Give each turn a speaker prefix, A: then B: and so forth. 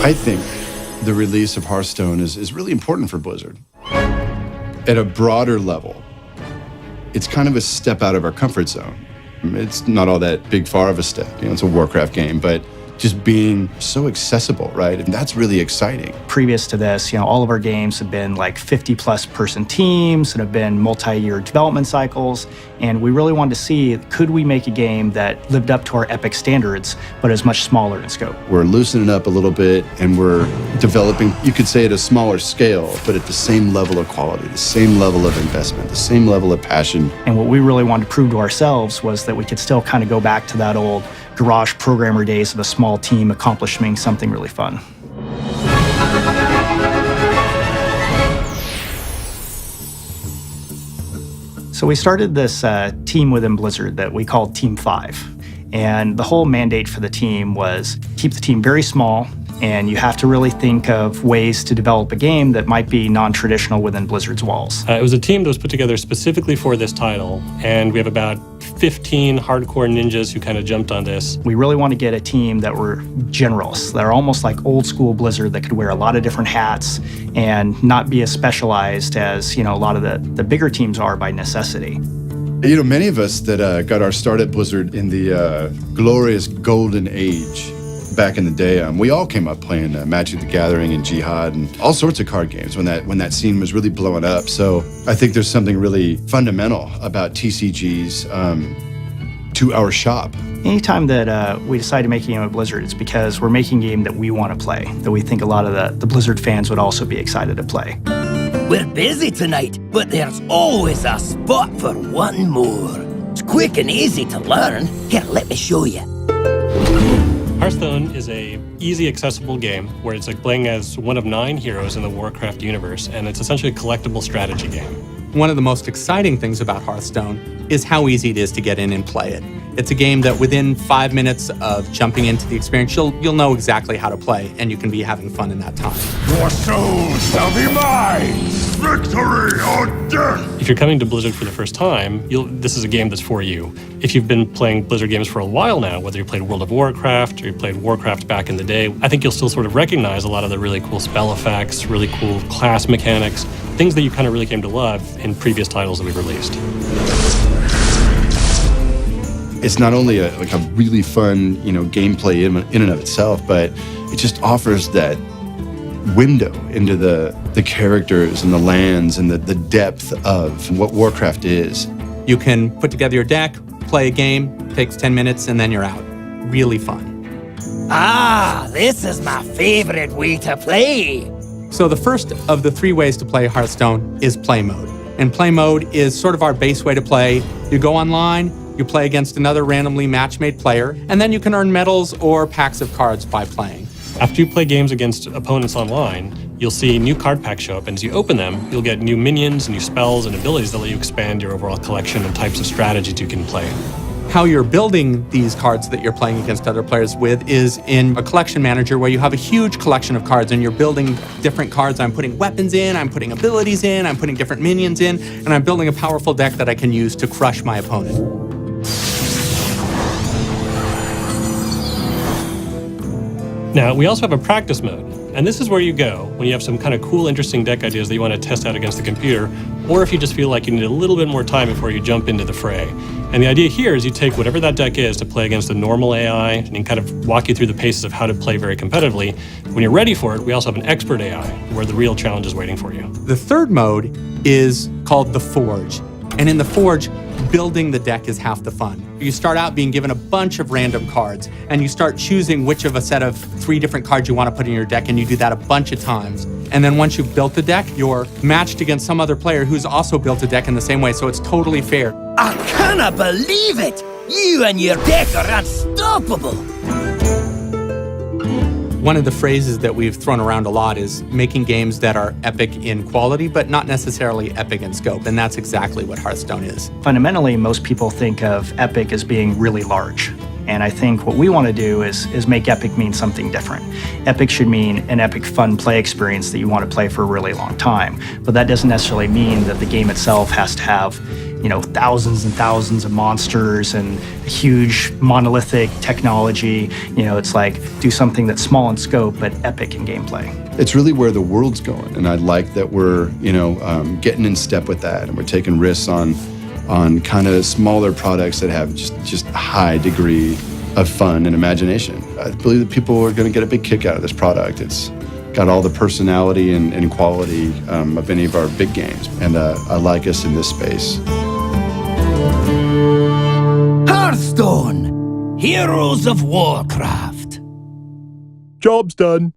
A: I think the release of Hearthstone is really important for Blizzard. At a broader level, it's kind of a step out of our comfort zone. It's not all that big far of a step. It's a Warcraft game, but just being so accessible, right? And that's really exciting.
B: Previous to this, all of our games have been like 50-plus person teams and have been multi-year development cycles. And we really wanted to see, could we make a game that lived up to our Epic standards, but is much smaller in scope?
A: We're loosening up a little bit, and we're developing, you could say, at a smaller scale, but at the same level of quality, the same level of investment, the same level of passion.
B: And what we really wanted to prove to ourselves was that we could still kind of go back to that old garage programmer days of a small team accomplishing something really fun. So we started this team within Blizzard that we called Team 5. And the whole mandate for the team was keep the team very small, and you have to really think of ways to develop a game that might be non-traditional within Blizzard's walls.
C: It was a team that was put together specifically for this title, and we have about 15 hardcore ninjas who kind of jumped on this.
B: We really want to get a team that were generalists, that are almost like old school Blizzard, that could wear a lot of different hats and not be as specialized as a lot of the bigger teams are by necessity.
A: Many of us that got our start at Blizzard in the glorious golden age back in the day, we all came up playing Magic the Gathering and Jihad and all sorts of card games when that scene was really blowing up. So I think there's something really fundamental about TCGs to our shop.
B: Anytime that we decide to make a game at Blizzard, it's because we're making a game that we want to play, that we think a lot of the Blizzard fans would also be excited to play.
D: We're busy tonight, but there's always a spot for one more. It's quick and easy to learn. Here, let me show you.
C: Hearthstone is a easy, accessible game where it's like playing as one of 9 heroes in the Warcraft universe, and it's essentially a collectible strategy game.
E: One of the most exciting things about Hearthstone is how easy it is to get in and play it. It's a game that within 5 minutes of jumping into the experience, you'll know exactly how to play, and you can be having fun in that time.
F: Your souls shall be mine! Victory or death!
C: If you're coming to Blizzard for the first time, this is a game that's for you. If you've been playing Blizzard games for a while now, whether you played World of Warcraft or you played Warcraft back in the day, I think you'll still sort of recognize a lot of the really cool spell effects, really cool class mechanics, things that you kind of really came to love in previous titles that we've released.
A: It's not only a really fun, gameplay in and of itself, but it just offers that window into the characters and the lands and the depth of what Warcraft is.
E: You can put together your deck, play a game, takes 10 minutes, and then you're out. Really fun.
D: Ah, this is my favorite way to play.
E: So the first of the 3 ways to play Hearthstone is play mode. And play mode is sort of our base way to play. You go online, you play against another randomly match-made player, and then you can earn medals or packs of cards by playing.
C: After you play games against opponents online, you'll see new card packs show up, and as you open them, you'll get new minions, new spells, and abilities that let you expand your overall collection and types of strategies you can play.
E: How you're building these cards that you're playing against other players with is in a collection manager where you have a huge collection of cards and you're building different cards. I'm putting weapons in, I'm putting abilities in, I'm putting different minions in, and I'm building a powerful deck that I can use to crush my opponent.
C: Now, we also have a practice mode, and this is where you go when you have some kind of cool, interesting deck ideas that you want to test out against the computer, or if you just feel like you need a little bit more time before you jump into the fray. And the idea here is you take whatever that deck is to play against a normal AI and kind of walk you through the paces of how to play very competitively. When you're ready for it, we also have an expert AI where the real challenge is waiting for you.
E: The third mode is called the Forge. And in the Forge, building the deck is half the fun. You start out being given a bunch of random cards, and you start choosing which of a set of 3 different cards you want to put in your deck, and you do that a bunch of times. And then once you've built the deck, you're matched against some other player who's also built a deck in the same way, so it's totally fair.
D: I cannot believe it! You and your deck are unstoppable!
E: One of the phrases that we've thrown around a lot is making games that are epic in quality, but not necessarily epic in scope, and that's exactly what Hearthstone is.
B: Fundamentally, most people think of epic as being really large. And I think what we want to do is make epic mean something different. Epic should mean an epic fun play experience that you want to play for a really long time. But that doesn't necessarily mean that the game itself has to have thousands and thousands of monsters and huge monolithic technology. It's like do something that's small in scope but epic in gameplay.
A: It's really where the world's going, and I like that we're getting in step with that, and we're taking risks on kind of smaller products that have just a high degree of fun and imagination. I believe that people are going to get a big kick out of this product. It's got all the personality and quality of any of our big games, and I like us in this space.
D: Hearthstone, Heroes of Warcraft.
F: Job's done.